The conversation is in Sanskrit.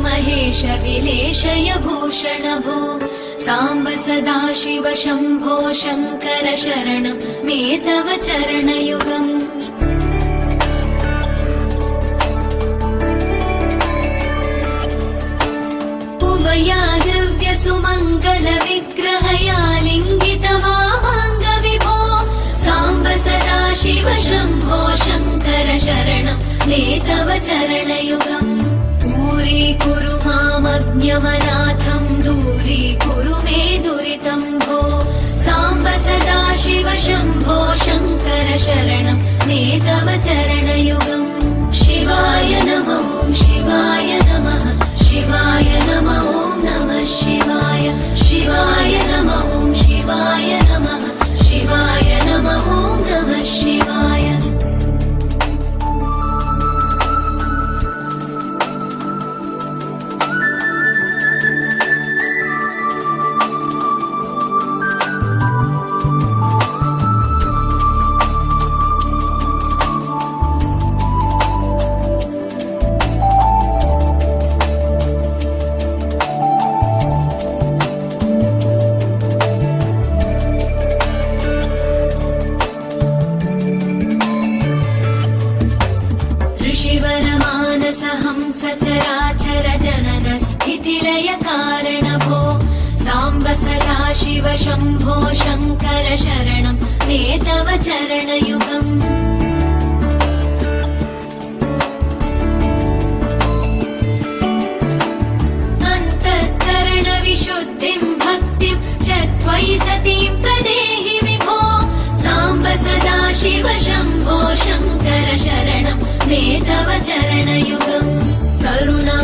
महेश विलेशय भूषण भो साम्ब सदाशिव शम्भो शङ्कर शरणं मे तव चरणयुगम् उमया दिव्य सुमङ्गल विग्रहया लिङ्गित वामाङ्ग विभो साम्ब सदाशिव शम्भो शङ्कर शरणं मे तव चरणयुगम् दूरीकुरु मामज्ञमनाथं दूरीकुरु मे दुरितं भो साम्ब सदाशिव शम्भो शङ्कर शरणं मे तव चरणयुगम् शिवाय नमो शिवाय नमः शिवाय नमो नमः शिवाय शिवाय नमो शिवाय नमः शिवाय नमो नमः शिवाय सचराचर जनन स्थितिलय कारण भो साम्ब सदाशिव शम्भो शङ्कर शरणं मे तव चरणयुगम् अन्तःकरण विशुद्धिं भक्तिं च त्वयि सतीं प्रदेहि विभो साम्ब सदाशिव शम्भो शङ्कर शरणं मे तव चरणयुगम् करुणा